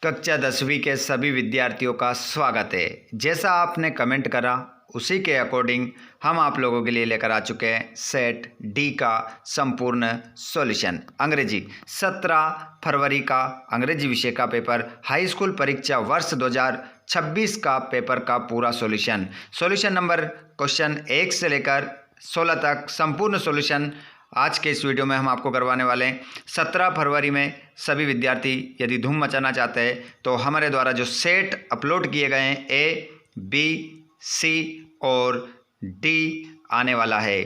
कक्षा 10वीं के सभी विद्यार्थियों का स्वागत है। जैसा आपने कमेंट करा उसी के अकॉर्डिंग हम आप लोगों के लिए लेकर आ चुके हैं सेट डी का संपूर्ण सॉल्यूशन। अंग्रेजी 17 फरवरी का अंग्रेजी विषय का पेपर, हाई स्कूल परीक्षा वर्ष 2026 का पेपर का पूरा सॉल्यूशन नंबर क्वेश्चन 1 से लेकर 16 तक संपूर्ण सॉल्यूशन आज के इस वीडियो में हम आपको करवाने वाले हैं। 17 फरवरी में सभी विद्यार्थी यदि धूम मचाना चाहते हैं तो हमारे द्वारा जो सेट अपलोड किए गए हैं ए, बी, सी और डी आने वाला है।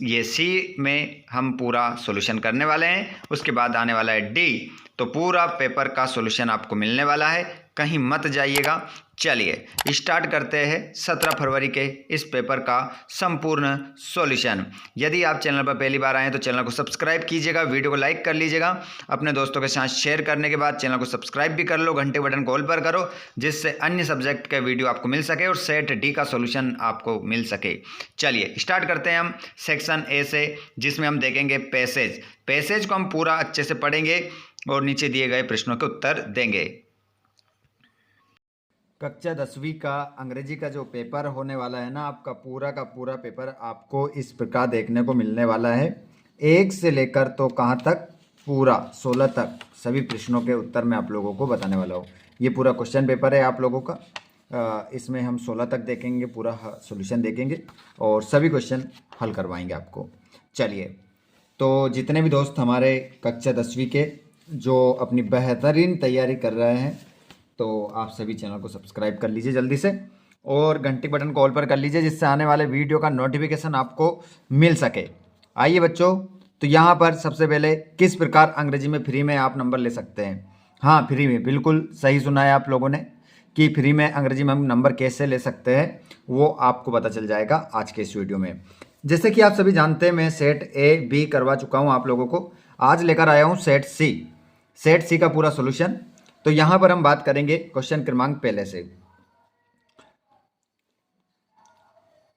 ये सी में हम पूरा सॉल्यूशन करने वाले हैं, उसके बाद आने वाला है डी, तो पूरा पेपर का सॉल्यूशन आपको मिलने वाला है, कहीं मत जाइएगा। चलिए स्टार्ट करते हैं 17 फरवरी के इस पेपर का संपूर्ण सॉल्यूशन। यदि आप चैनल पर पहली बार आए हैं तो चैनल को सब्सक्राइब कीजिएगा, वीडियो को लाइक कर लीजिएगा, अपने दोस्तों के साथ शेयर करने के बाद चैनल को सब्सक्राइब भी कर लो, घंटे बटन को ऑल पर करो जिससे अन्य सब्जेक्ट का वीडियो आपको मिल सके और सेट डी का सॉल्यूशन आपको मिल सके। चलिए स्टार्ट करते हैं हम सेक्शन ए से, जिसमें हम देखेंगे पैसेज को हम पूरा अच्छे से पढ़ेंगे और नीचे दिए गए प्रश्नों के उत्तर देंगे। कक्षा 10वीं का अंग्रेजी का जो पेपर होने वाला है ना, आपका पूरा का पूरा पेपर आपको इस प्रकार देखने को मिलने वाला है। 1 से लेकर तो कहाँ तक, पूरा 16 तक सभी प्रश्नों के उत्तर मैं आप लोगों को बताने वाला हूँ। ये पूरा क्वेश्चन पेपर है आप लोगों का। इसमें हम 16 तक देखेंगे, पूरा सॉल्यूशन देखेंगे और सभी क्वेश्चन हल करवाएंगे आपको। चलिए, तो जितने भी दोस्त हमारे कक्षा 10वीं के जो अपनी बेहतरीन तैयारी कर रहे हैं तो आप सभी चैनल को सब्सक्राइब कर लीजिए जल्दी से और घंटी बटन को ऑल पर कर लीजिए जिससे आने वाले वीडियो का नोटिफिकेशन आपको मिल सके। आइए बच्चों, तो यहाँ पर सबसे पहले किस प्रकार अंग्रेजी में फ्री में आप नंबर ले सकते हैं। हाँ, फ्री में, बिल्कुल सही सुना है आप लोगों ने कि फ्री में अंग्रेजी में हम नंबर कैसे ले सकते हैं, वो आपको पता चल जाएगा आज के इस वीडियो में। जैसे कि आप सभी जानते हैं, मैं सेट ए बी करवा चुका हूँ आप लोगों को। आज लेकर आया हूँ सेट सी का पूरा सोल्यूशन। तो यहां पर हम बात करेंगे क्वेश्चन क्रमांक पहले से।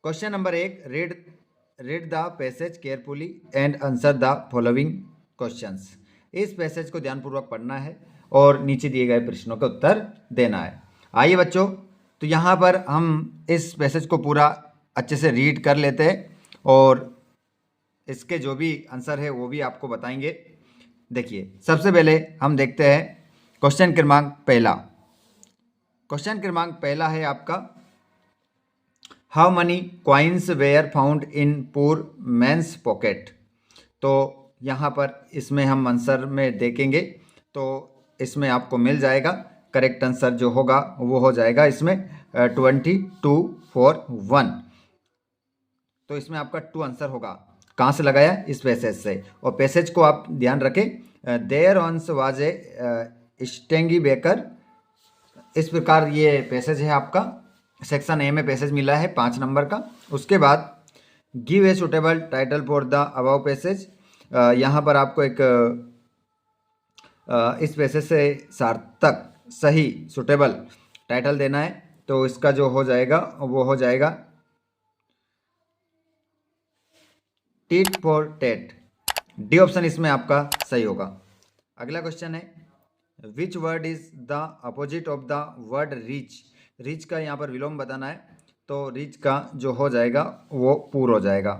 Question number 1, read the passage carefully and answer the following questions. इस पैसेज को ध्यानपूर्वक पढ़ना है और नीचे दिए गए प्रश्नों का उत्तर देना है। आइए बच्चों, तो यहां पर हम इस पैसेज को पूरा अच्छे से रीड कर लेते हैं और इसके जो भी आंसर है वो भी आपको बताएंगे। देखिए, सबसे पहले हम देखते हैं क्वेश्चन क्रमांक पहला है आपका, how money coins were found in poor man's pocket. तो यहाँ पर इसमें हम आंसर में देखेंगे तो इसमें आपको मिल जाएगा, करेक्ट आंसर जो होगा वो हो जाएगा इसमें 2241। तो इसमें आपका 2 आंसर होगा। कहाँ से लगाया, इस पैसेज से। और पैसेज को आप ध्यान रखें, देयर ऑन्स वाज ए स्टेंगी बेकर। इस प्रकार ये पैसेज है आपका, सेक्शन ए में पैसेज मिला है 5 नंबर का। उसके बाद give a suitable title for the above passage. यहाँ पर आपको एक इस पैसेज से सार्थक सही सुटेबल टाइटल देना है। तो इसका जो हो जाएगा वो हो जाएगा tit for tat. D option इसमें आपका सही होगा। अगला क्वेश्चन है, which word is the opposite of the word reach. Reach का यहाँ पर विलोम बताना है, तो रीच का जो हो जाएगा वो पूर हो जाएगा।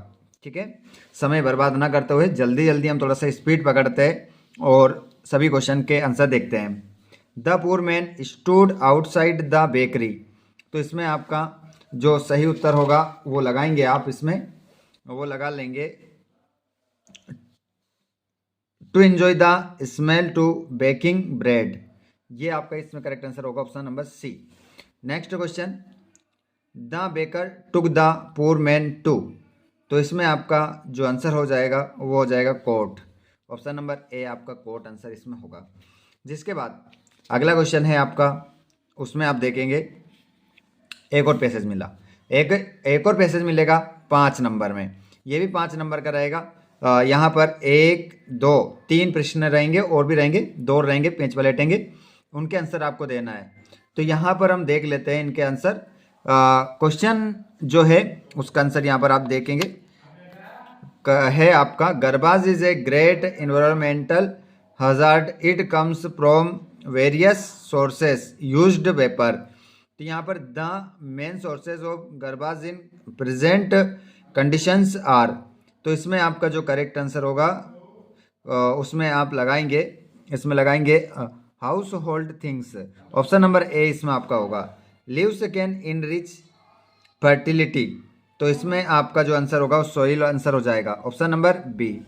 ठीक है, समय बर्बाद ना करते हुए जल्दी जल्दी हम थोड़ा सा स्पीड पकड़ते हैं और सभी क्वेश्चन के आंसर देखते हैं। The poor man stood outside the bakery. तो इसमें आपका जो सही उत्तर होगा वो लगाएंगे आप, इसमें वो लगा लेंगे to enjoy the smell to baking bread. ये आपका इसमें करेक्ट आंसर होगा, option number C. Next question, the baker took the poor man to. तो इसमें आपका जो आंसर हो जाएगा वो हो जाएगा कोट। ऑप्शन नंबर ए आपका कोट आंसर इसमें होगा। जिसके बाद अगला क्वेश्चन है आपका, उसमें आप देखेंगे एक और पैसेज मिला, एक और पैसेज मिलेगा 5 नंबर में। ये भी 5 नंबर का रहेगा। यहाँ पर 1, 2, 3 प्रश्न रहेंगे और भी रहेंगे, 2 रहेंगे, 5 पलटेंगे, उनके आंसर आपको देना है। तो यहाँ पर हम देख लेते हैं इनके आंसर। क्वेश्चन जो है उसका आंसर यहाँ पर आप देखेंगे है आपका, garbage is a great environmental hazard, it comes from various sources used paper. तो यहाँ पर the main sources of garbage in present conditions are, तो इसमें आपका जो करेक्ट आंसर होगा उसमें आप लगाएंगे, इसमें लगाएंगे house hold things. Option number A इसमें आपका होगा। Leaves can in rich fertility, तो इसमें आपका जो आंसर होगा वो सोइल आंसर हो जाएगा, ऑप्शन नंबर बी।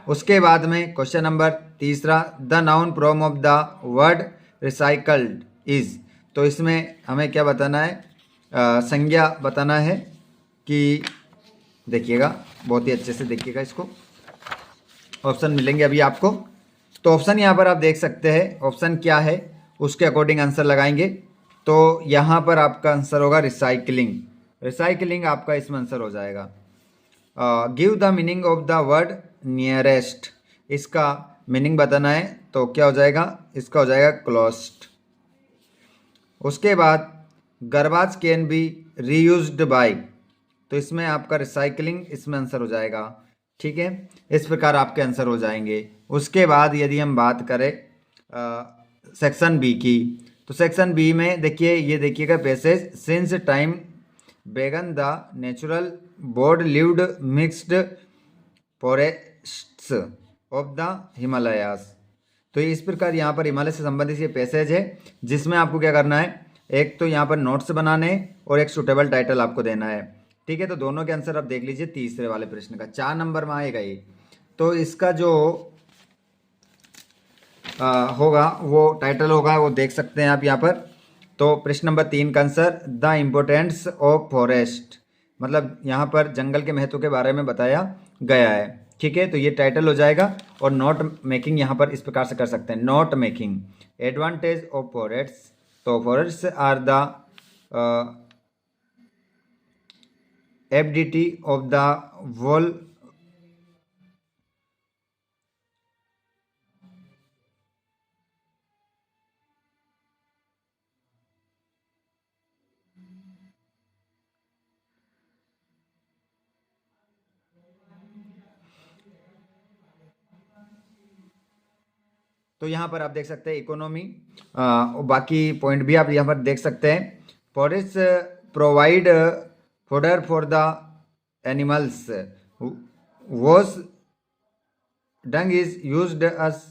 उसके बाद में क्वेश्चन नंबर तीसरा, the noun form of the word recycled is, तो इसमें हमें क्या बताना है, संज्ञा बताना है कि, देखिएगा बहुत ही अच्छे से देखिएगा इसको, ऑप्शन मिलेंगे अभी आपको। तो ऑप्शन यहाँ पर आप देख सकते हैं, ऑप्शन क्या है उसके अकॉर्डिंग आंसर लगाएंगे। तो यहाँ पर आपका आंसर होगा रिसाइकलिंग, रिसाइकलिंग आपका इसमें आंसर हो जाएगा। Give the meaning of the word nearest, इसका मीनिंग बताना है तो क्या हो जाएगा, इसका हो जाएगा क्लोज्ड। उसके बाद garbage can be reused by, तो इसमें आपका रिसाइकलिंग इसमें आंसर हो जाएगा। ठीक है, इस प्रकार आपके आंसर हो जाएंगे। उसके बाद यदि हम बात करें सेक्शन बी की, तो सेक्शन बी में देखिए, ये देखिएगा पैसेज, सिंस टाइम बेगन the natural board lived mixed forests of the Himalayas, तो इस प्रकार यहाँ पर हिमालय से संबंधित ये पैसेज है, जिसमें आपको क्या करना है, एक तो यहाँ पर नोट्स बनाने और एक सुटेबल टाइटल आपको देना है। ठीक है, तो दोनों के आंसर आप देख लीजिए। तीसरे वाले प्रश्न का 4 नंबर में आएगा ये, तो इसका जो होगा वो टाइटल होगा वो देख सकते हैं आप यहाँ पर। तो प्रश्न नंबर 3 का answer the importance of forest, मतलब यहाँ पर जंगल के महत्व के बारे में बताया गया है। ठीक है, तो ये टाइटल हो जाएगा। और नोट मेकिंग यहाँ पर इस प्रकार से कर सकते हैं, not making advantage of forest, तो forest are the FDT of the wall, तो यहाँ पर आप देख सकते हैं इकोनॉमी, बाकी पॉइंट भी आप यहाँ पर देख सकते हैं। Forest provide fodder for the animals, whose dung is used as,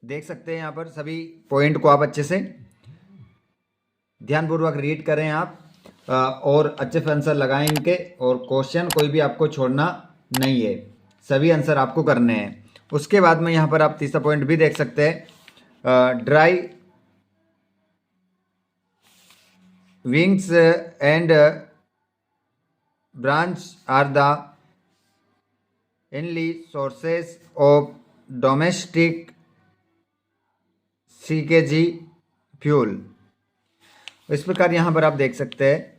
देख सकते हैं यहाँ पर सभी पॉइंट को आप अच्छे से ध्यानपूर्वक रीड करें आप, और अच्छे से आंसर लगाएं इनके, और क्वेश्चन कोई भी आपको छोड़ना नहीं है, सभी आंसर आपको करने हैं। उसके बाद में यहाँ पर आप तीसरा पॉइंट भी देख सकते हैं, dry wings and branch are the only sources of domestic सीकेजी फ्यूल, इस प्रकार यहाँ पर आप देख सकते हैं,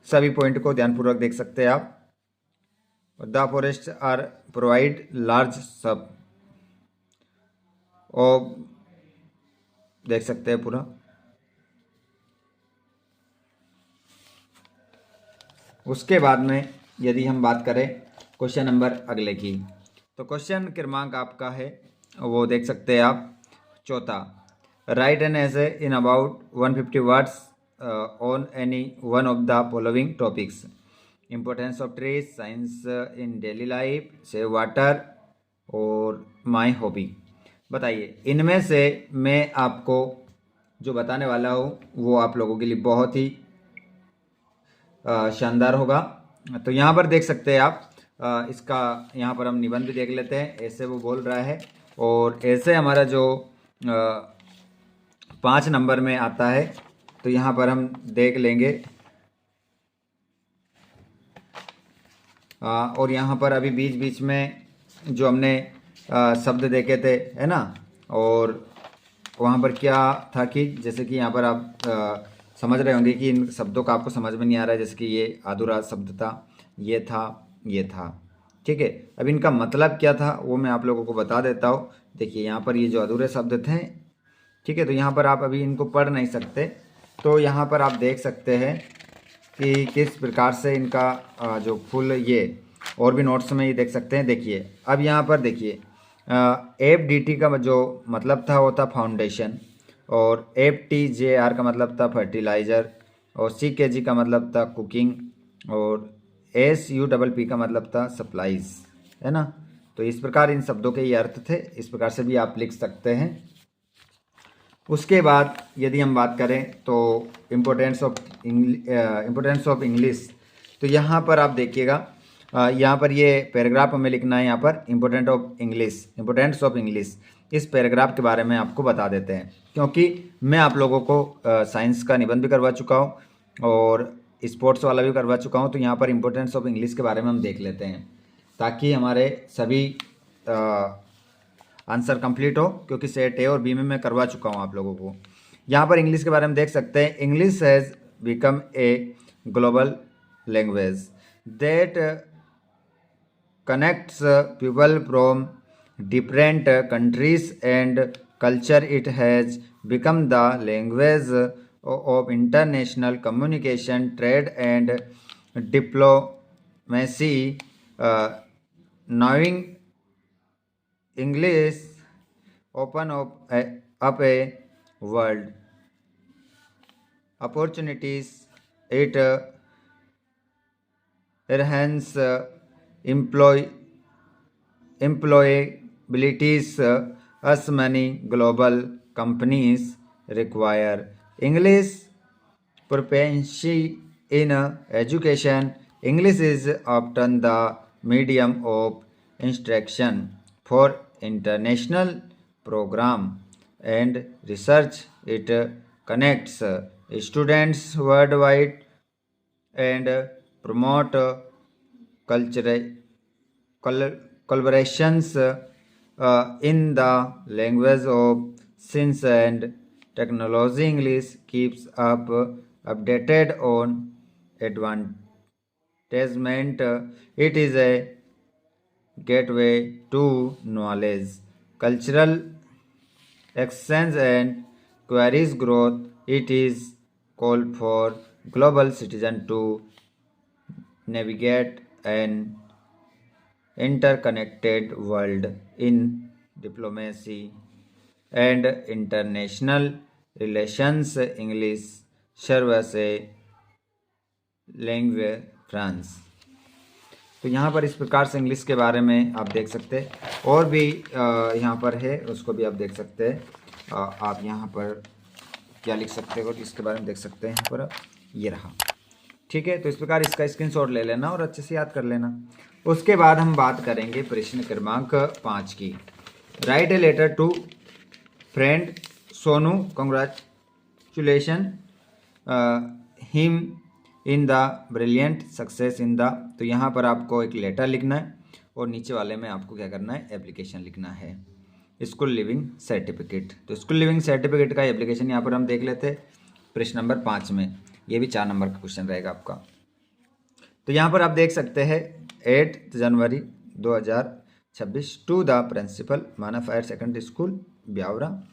सभी पॉइंट को ध्यानपूर्वक देख सकते हैं आप। The forest are provide large sub, और देख सकते हैं पूरा। उसके बाद में यदि हम बात करें क्वेश्चन नंबर अगले की, तो क्वेश्चन क्रमांक आपका है वो देख सकते हैं आप, चौथा, right an essay in about 150 words on any one of the following topics, importance of trees, science in daily life, save water और माई हॉबी। बताइए इनमें से मैं आपको जो बताने वाला हूँ वो आप लोगों के लिए बहुत ही शानदार होगा। तो यहाँ पर देख सकते हैं आप, इसका यहाँ पर हम निबंध भी देख लेते हैं, ऐसे वो बोल रहा है, और ऐसे हमारा जो 5 नंबर में आता है, तो यहाँ पर हम देख लेंगे। और यहाँ पर अभी बीच बीच में जो हमने शब्द देखे थे, है ना, और वहाँ पर क्या था कि जैसे कि यहाँ पर आप समझ रहे होंगे कि इन शब्दों का आपको समझ में नहीं आ रहा है, जैसे कि ये अधूरा शब्द था, ये था, ये था। ठीक है, अब इनका मतलब क्या था वो मैं आप लोगों को बता देता हूँ। देखिए यहाँ पर ये जो अधूरे शब्द थे ठीक है, तो यहाँ पर आप अभी इनको पढ़ नहीं सकते, तो यहाँ पर आप देख सकते हैं कि किस प्रकार से इनका जो फुल ये और भी नोट्स में ये देख सकते हैं। देखिए अब यहाँ पर देखिए FDT का जो मतलब था वो था फाउंडेशन, और FTJR का मतलब था फर्टिलाइज़र, और CKG का मतलब था कुकिंग, और SUPP का मतलब था सप्लाईज, है ना। तो इस प्रकार इन शब्दों के ये अर्थ थे, इस प्रकार से भी आप लिख सकते हैं। उसके बाद यदि हम बात करें तो इम्पोर्टेंस ऑफ इंग्लिश, तो यहाँ पर आप देखिएगा, यहाँ पर ये पैराग्राफ हमें लिखना है। यहाँ पर इम्पोर्टेंस ऑफ इंग्लिश, इस पैराग्राफ के बारे में आपको बता देते हैं, क्योंकि मैं आप लोगों को साइंस का निबंध भी करवा चुका हूँ और स्पोर्ट्स वाला भी करवा चुका हूँ। तो यहाँ पर इम्पोर्टेंस ऑफ इंग्लिश के बारे में हम देख लेते हैं, ताकि हमारे सभी आंसर कंप्लीट हो, क्योंकि सेट ए और बी में मैं करवा चुका हूँ आप लोगों को। यहाँ पर इंग्लिश के बारे में देख सकते हैं। English has become a global language that connects people from different countries and culture. It has become the language of international communication, trade and diplomacy. Knowing English open up a world opportunities. It enhance employabilities as many global companies require English proficiency in education. English is often the medium of instruction for international program and research. It connects students worldwide and promote cultural collaborations in the language of science and technology. English keeps up updated on advancement. It is a gateway to knowledge, cultural exchange and queries growth. It is called for global citizen to navigate an interconnected world in diplomacy and international relations. English serves as a langue France. तो यहाँ पर इस प्रकार से English के बारे में आप देख सकते हैं, और भी यहाँ पर है, उसको भी आप देख सकते हैं। आप यहाँ पर क्या लिख सकते हो इसके बारे में देख सकते हैं, यहाँ पर ये रहा। ठीक है, तो इस प्रकार इसका स्क्रीनशॉट ले लेना और अच्छे से याद कर लेना। उसके बाद हम बात करेंगे प्रश्न क्रमांक 5 की। Write a letter to friend Sonu, congratulation him in the brilliant success in the. तो यहाँ पर आपको एक लेटर लिखना है और नीचे वाले में आपको क्या करना है, एप्लीकेशन लिखना है, स्कूल लिविंग सर्टिफिकेट। तो स्कूल लिविंग सर्टिफिकेट का एप्लीकेशन यहाँ पर हम देख लेते हैं प्रश्न नंबर 5 में। ये भी 4 नंबर का क्वेश्चन रहेगा आपका। तो यहाँ पर आप देख सकते हैं 8 January 2026 to the principal Manav higher secondary school Biaora,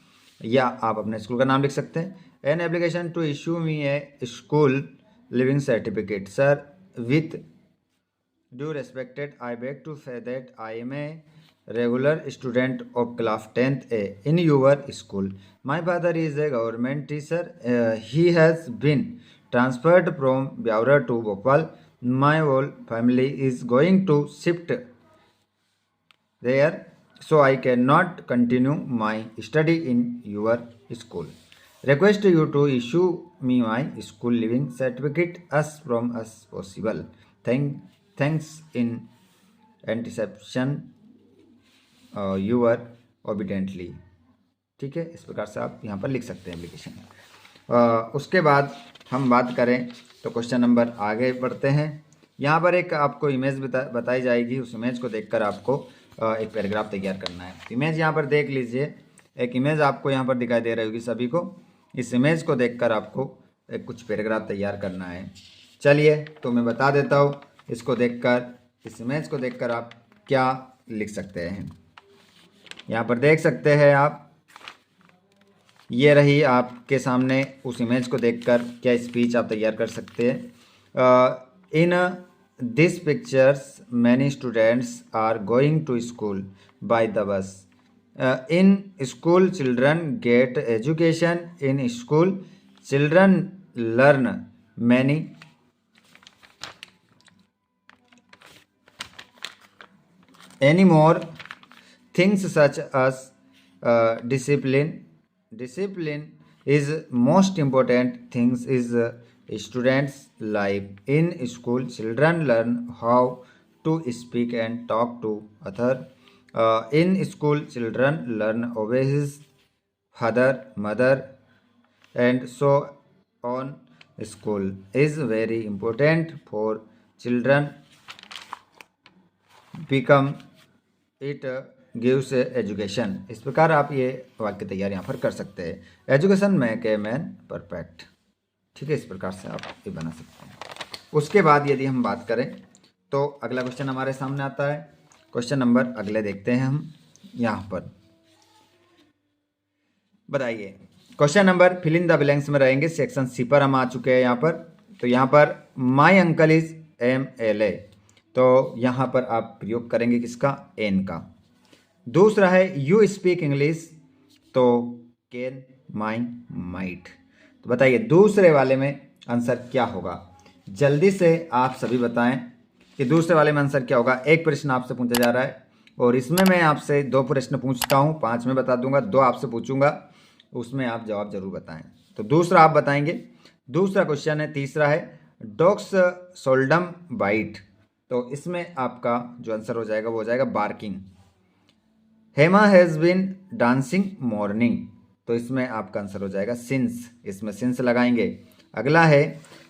या आप अपने स्कूल का नाम लिख सकते हैं। An application to issue me a school leaving certificate sir with due respected I beg to say that I am a regular student of class 10th A in your school. My father is a government teacher. He has been transferred from Byauра to Bhopal. My whole family is going to shift there, so I cannot continue my study in your school. Request you to issue me my school living certificate as from as possible. Thanks in anticipation. Your obediently. ठीक है, इस प्रकार से आप यहाँ पर लिख सकते हैं एप्लीकेशन। उसके बाद हम बात करें तो क्वेश्चन नंबर आगे बढ़ते हैं। यहाँ पर एक आपको इमेज बताई जाएगी, उस इमेज को देखकर आपको एक पैराग्राफ तैयार करना है। इमेज यहाँ पर देख लीजिए, एक इमेज आपको यहाँ पर दिखाई दे रही होगी सभी को। इस इमेज को देखकर आपको एक कुछ पैराग्राफ तैयार करना है। चलिए तो मैं बता देता हूँ, इसको देखकर, इस इमेज को देखकर आप क्या लिख सकते हैं। यहाँ पर देख सकते हैं आप, ये रही आपके सामने, उस इमेज को देखकर क्या स्पीच आप तैयार कर सकते हैं। In this pictures many students are going to school by the bus. In school children get education, in school children learn many any more things such as discipline. Discipline is most important things is students life. In school children learn how to speak and talk to other. In school children learn obey his father mother and so on. School is very important for children become it gives education. इस प्रकार आप ये वाक्य तैयार यहाँ पर कर सकते हैं। Education make a man perfect. ठीक है, इस प्रकार से आप ये बना सकते हैं। उसके बाद यदि हम बात करें तो अगला क्वेश्चन हमारे सामने आता है। क्वेश्चन नंबर अगले देखते हैं हम यहाँ पर। बताइए, question number fill in the blanks में रहेंगे। सेक्शन सी पर हम आ चुके हैं यहाँ पर। तो यहाँ पर माई अंकल इज MLA, तो यहाँ पर आप प्रयोग करेंगे किसका? एन का। दूसरा है यू स्पीक इंग्लिश, तो कैन माई माइट। तो बताइए दूसरे वाले में आंसर क्या होगा? जल्दी से आप सभी बताएं कि दूसरे वाले में आंसर क्या होगा। एक प्रश्न आपसे पूछा जा रहा है और इसमें मैं आपसे 2 प्रश्न पूछता हूँ, 5 में बता दूंगा, 2 आपसे पूछूंगा, उसमें आप जवाब जरूर बताएं। तो दूसरा आप बताएंगे। दूसरा क्वेश्चन है, तीसरा है डॉग्स सोल्डम बाइट, तो इसमें आपका जो आंसर हो जाएगा वो हो जाएगा barking. Hema has been dancing morning, तो इसमें आपका आंसर हो जाएगा सिंस, इसमें सिंस लगाएंगे। अगला है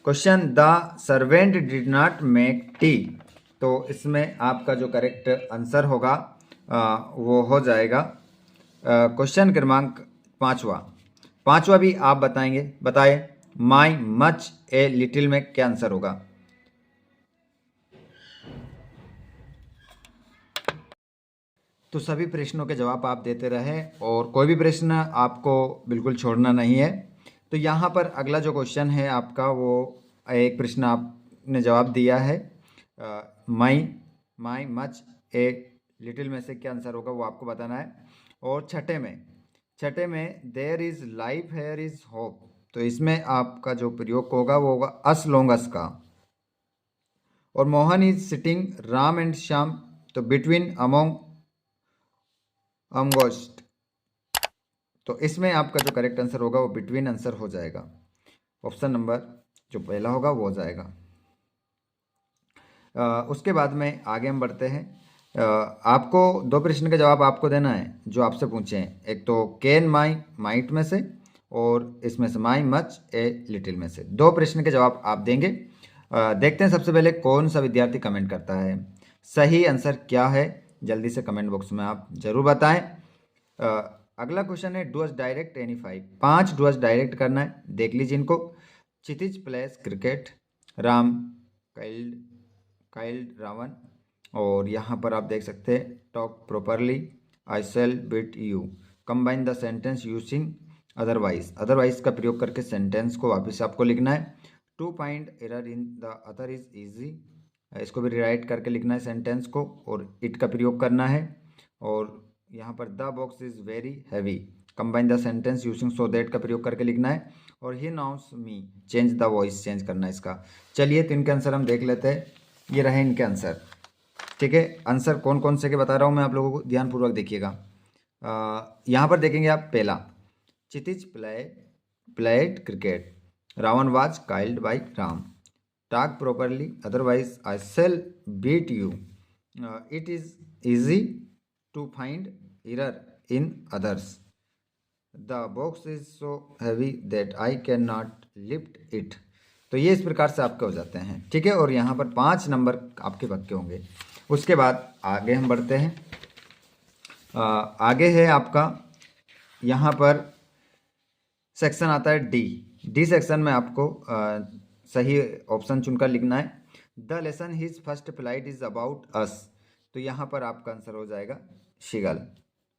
question the servant did not make tea, तो इसमें आपका जो करेक्ट आंसर होगा वो हो जाएगा क्वेश्चन क्रमांक 5वां भी आप बताएंगे। बताए माई मच ए लिटिल में क्या आंसर होगा? तो सभी प्रश्नों के जवाब आप देते रहें और कोई भी प्रश्न आपको बिल्कुल छोड़ना नहीं है। तो यहाँ पर अगला जो क्वेश्चन है आपका, वो एक प्रश्न आपने जवाब दिया है माई मच ए लिटिल में से क्या आंसर होगा वो आपको बताना है। और छठे में there is life here is hope, तो इसमें आपका जो प्रयोग होगा वो होगा अस लॉन्ग अस का। और Mohan is sitting Ram and Shyam, तो बिटवीन अमोंग अमगोस्ट, तो इसमें आपका जो करेक्ट आंसर होगा वो बिटवीन आंसर हो जाएगा। ऑप्शन नंबर जो पहला होगा वो हो जाएगा। उसके बाद में आगे हम बढ़ते हैं। आपको 2 प्रश्न का जवाब आपको देना है जो आपसे पूछे हैं। एक तो कैन माई माइट में से और इसमें से माई मच ए लिटिल में से। 2 प्रश्न के जवाब आप देंगे। देखते हैं सबसे पहले कौन सा विद्यार्थी कमेंट करता है। सही आंसर क्या है जल्दी से कमेंट बॉक्स में आप जरूर बताएं। अगला क्वेश्चन है do as direct any 5 do as direct करना है, देख लीजिए इनको। Kshitij plays cricket, Ram killed Ravan, और यहाँ पर आप देख सकते हैं talk properly, I shall beat you, combine the sentence using otherwise का प्रयोग करके सेंटेंस को वापस आपको लिखना है। To find error in the other is easy, इसको भी रिराइट करके लिखना है सेंटेंस को, और इट का प्रयोग करना है। और यहाँ पर the box is very heavy, combine the sentence using so that का प्रयोग करके लिखना है। और ही नॉस मी, चेंज द वॉइस, चेंज करना है इसका। चलिए तो इनके आंसर हम देख लेते हैं। ये रहे इनके आंसर। ठीक है, आंसर कौन कौन से के बता रहा हूँ मैं आप लोगों को, ध्यानपूर्वक देखिएगा। यहाँ पर देखेंगे आप, पहला Kshitij played cricket, Ravan was killed by Ram, talk properly otherwise I shall beat you, it is easy to find error in others, the box is so heavy that I cannot lift it। तो ये इस प्रकार से आपके हो जाते हैं। ठीक है, और यहाँ पर 5 नंबर आपके पक्के होंगे। उसके बाद आगे हम बढ़ते हैं। आगे है आपका यहाँ पर सेक्शन आता है डी सेक्शन में आपको सही ऑप्शन चुनकर लिखना है। The lesson his first flight is about us, तो यहाँ पर आपका आंसर हो जाएगा शिगल।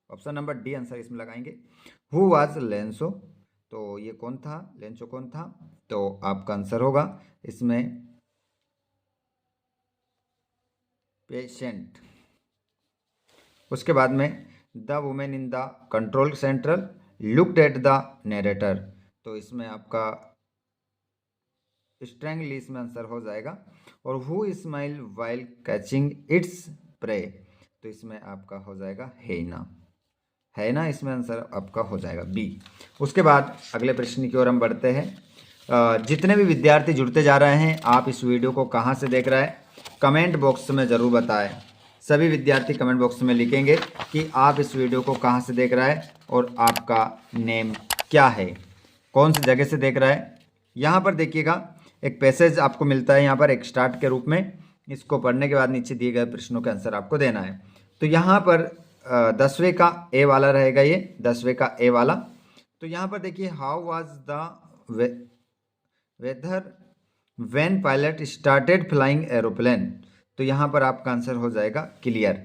ऑप्शन नंबर डी आंसर इसमें लगाएंगे। हु वाज लेंसो, तो ये कौन था, लेंचो कौन था, तो आपका आंसर होगा इसमें पेशेंट। उसके बाद में the women in the control central looked at the narrator, तो इसमें आपका स्ट्रेंगली इसमें आंसर हो जाएगा। और who smile while catching its prey, तो इसमें आपका हो जाएगा हैना, हैना इसमें आंसर आपका हो जाएगा बी। उसके बाद अगले प्रश्न की ओर हम बढ़ते हैं। जितने भी विद्यार्थी जुड़ते जा रहे हैं, आप इस वीडियो को कहाँ से देख रहे हैं कमेंट बॉक्स में ज़रूर बताएं। सभी विद्यार्थी कमेंट बॉक्स में लिखेंगे कि आप इस वीडियो को कहाँ से देख रहा है और आपका नेम क्या है, कौन सी जगह से देख रहा है। यहाँ पर देखिएगा एक पैसेज आपको मिलता है यहाँ पर एक स्टार्ट के रूप में, इसको पढ़ने के बाद नीचे दिए गए प्रश्नों के आंसर आपको देना है। तो यहाँ पर 10वें का ए वाला रहेगा, ये 10वें का ए वाला। तो यहाँ पर देखिए how was the weather when pilot started flying aeroplane, तो यहाँ पर आपका आंसर हो जाएगा क्लियर।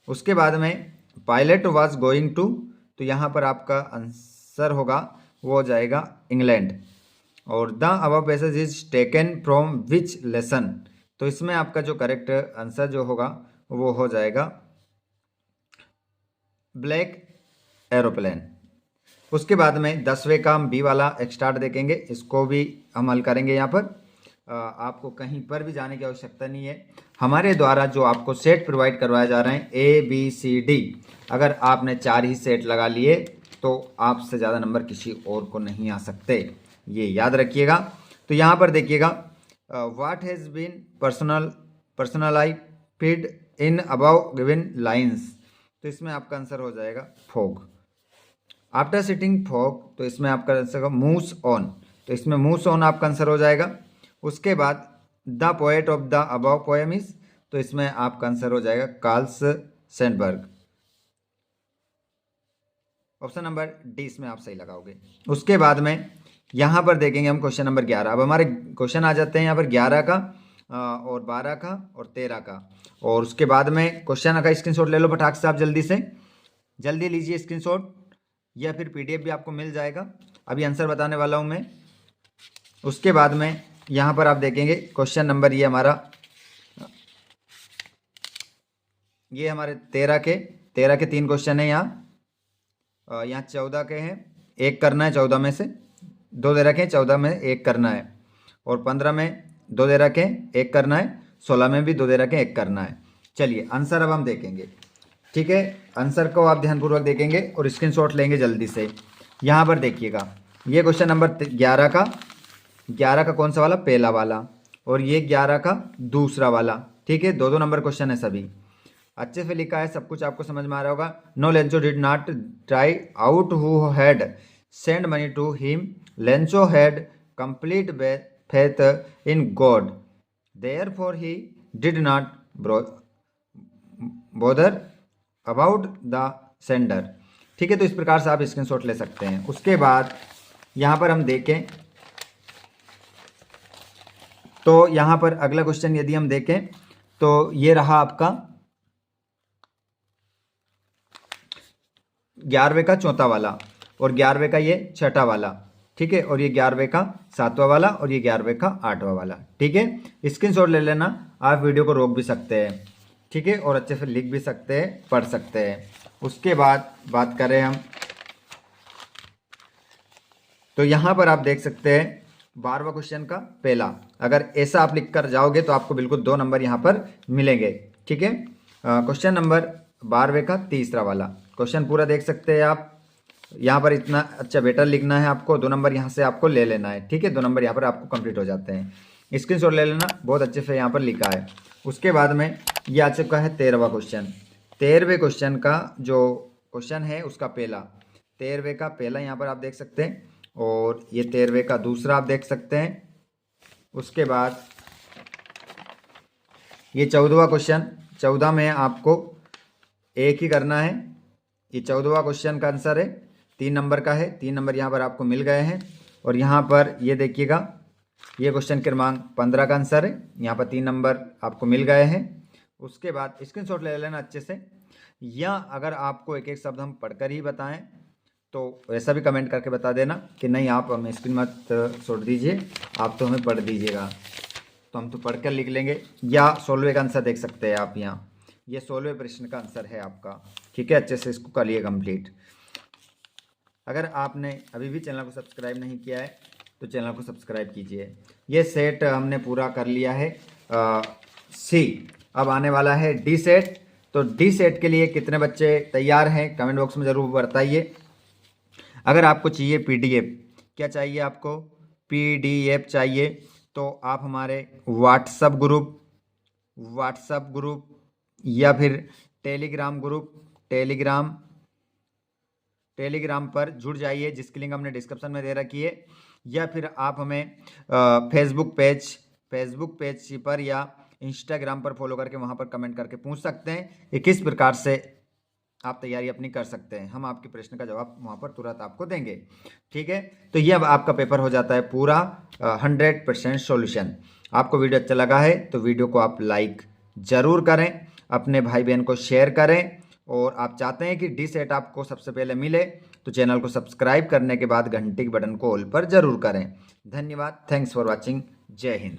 उसके बाद में पायलट वाज गोइंग टू, तो यहाँ पर आपका आंसर होगा वो हो जाएगा इंग्लैंड। और the above passage is taken from which lesson, तो इसमें आपका जो करेक्ट आंसर जो होगा वो हो जाएगा ब्लैक एरोप्लेन। उसके बाद में 10वें का हम बी वाला एक स्टार्ट देखेंगे, इसको भी हम हल करेंगे। यहाँ पर आपको कहीं पर भी जाने की आवश्यकता नहीं है, हमारे द्वारा जो आपको सेट प्रोवाइड करवाए जा रहे हैं ए बी सी डी, अगर आपने 4 ही सेट लगा लिए तो आपसे ज़्यादा नंबर किसी और को नहीं आ सकते, ये याद रखिएगा। तो यहाँ पर देखिएगा what has been personalised in above given lines, तो इसमें आपका आंसर हो जाएगा फॉग। आफ्टर सिटिंग फॉग, तो इसमें आपका आंसर होगा मूस ऑन, तो इसमें मूस ऑन आपका आंसर हो जाएगा। उसके बाद the poet of the above poem is, तो इसमें आपका आंसर हो जाएगा कार्ल्स सेंडबर्ग। ऑप्शन नंबर डी इसमें आप सही लगाओगे। उसके बाद में यहाँ पर देखेंगे हम क्वेश्चन नंबर 11। अब हमारे क्वेश्चन आ जाते हैं यहाँ पर 11 का और 12 का और 13 का। और उसके बाद में क्वेश्चन का स्क्रीनशॉट ले लो फटाक से, आप जल्दी से जल्दी लीजिए स्क्रीनशॉट, या फिर पीडीएफ भी आपको मिल जाएगा, अभी आंसर बताने वाला हूँ मैं। उसके बाद में यहाँ पर आप देखेंगे क्वेश्चन नंबर ये हमारे 13 के 3 क्वेश्चन है यहाँ 14 के हैं, एक करना है, 14 में से 2 दे रखे हैं, 14 में एक करना है, और 15 में 2 दे रखे हैं, एक करना है, 16 में भी 2 दे रखे हैं, एक करना है। चलिए आंसर अब हम देखेंगे, ठीक है। आंसर को आप ध्यानपूर्वक देखेंगे और स्क्रीनशॉट लेंगे जल्दी से। यहाँ पर देखिएगा ये क्वेश्चन नंबर 11 का कौन सा वाला, पहला वाला, और ये 11 का दूसरा वाला, ठीक है। 2-2 नंबर क्वेश्चन है सभी, अच्छे से लिखा है, सब कुछ आपको समझ में आ रहा होगा। No Lencho did not try out who had send money to him, Lencho had complete faith in God, therefore he did not bother about the sender, ठीक है। तो इस प्रकार से आप स्क्रीनशॉट ले सकते हैं। उसके बाद यहाँ पर हम देखें तो यहाँ पर अगला क्वेश्चन यदि हम देखें तो ये रहा आपका 11वें का चौथा वाला, और 11वें का ये छठा वाला, ठीक है। और ये 11वें का 7वां वाला, और ये 11वें का 8वां वाला, ठीक है। स्क्रीनशॉट ले लेना, आप वीडियो को रोक भी सकते हैं, ठीक है, और अच्छे से लिख भी सकते हैं, पढ़ सकते हैं। उसके बाद बात करें हम तो यहाँ पर आप देख सकते हैं 12वां क्वेश्चन का पहला, अगर ऐसा आप लिख कर जाओगे तो आपको बिल्कुल 2 नंबर यहाँ पर मिलेंगे, ठीक है। क्वेश्चन नंबर 12वें का तीसरा वाला क्वेश्चन पूरा देख सकते हैं आप। यहाँ पर इतना अच्छा बेटर लिखना है आपको, 2 नंबर यहाँ से आपको ले लेना है, ठीक है। 2 नंबर यहाँ पर आपको कंप्लीट हो जाते हैं। स्क्रीनशॉट ले लेना, बहुत अच्छे से यहाँ पर लिखा है। उसके बाद में ये आ चुका है 13वां क्वेश्चन। 13वें क्वेश्चन का जो क्वेश्चन है उसका पहला, 13वें का पहला यहाँ पर आप देख सकते हैं, और ये 13वें का दूसरा आप देख सकते हैं। उसके बाद ये 14वां क्वेश्चन, 14 में आपको एक ही करना है। ये 14वां क्वेश्चन का आंसर है, 3 नंबर का है, 3 नंबर यहाँ पर आपको मिल गए हैं। और यहाँ पर ये देखिएगा ये क्वेश्चन क्रमांक 15 का आंसर है, यहाँ पर 3 नंबर आपको मिल गए हैं। उसके बाद स्क्रीनशॉट ले लेना अच्छे से, या अगर आपको एक एक शब्द हम पढ़कर ही बताएं तो ऐसा भी कमेंट करके बता देना कि नहीं आप हमें स्क्रीन मत छोड़ दीजिए, आप तो हमें पढ़ दीजिएगा, तो हम तो पढ़ कर लिख लेंगे। या 16वें का आंसर देख सकते हैं आप यहाँ, ये 16वें प्रश्न का आंसर है आपका। ठीक है, अच्छे से इसको कर लिए कंप्लीट। अगर आपने अभी भी चैनल को सब्सक्राइब नहीं किया है तो चैनल को सब्सक्राइब कीजिए। ये सेट हमने पूरा कर लिया है सी, अब आने वाला है डी सेट। तो डी सेट के लिए कितने बच्चे तैयार हैं कमेंट बॉक्स में ज़रूर बताइए। अगर आपको चाहिए पीडीएफ, क्या चाहिए आपको, पीडीएफ चाहिए, तो आप हमारे व्हाट्सएप ग्रुप या फिर टेलीग्राम ग्रुप, टेलीग्राम पर जुड़ जाइए, जिसकी लिंक हमने डिस्क्रिप्शन में दे रखी है। या फिर आप हमें फेसबुक पेज पर या इंस्टाग्राम पर फॉलो करके वहाँ पर कमेंट करके पूछ सकते हैं कि किस प्रकार से आप तैयारी अपनी कर सकते हैं। हम आपके प्रश्न का जवाब वहाँ पर तुरंत आपको देंगे। ठीक है, तो ये अब आपका पेपर हो जाता है पूरा 100% सॉल्यूशन। आपको वीडियो अच्छा लगा है तो वीडियो को आप लाइक ज़रूर करें, अपने भाई बहन को शेयर करें, और आप चाहते हैं कि डी सेट आपको सबसे पहले मिले तो चैनल को सब्सक्राइब करने के बाद घंटी के बटन को ऑल पर ज़रूर करें। धन्यवाद, थैंक्स फॉर वॉचिंग, जय हिंद।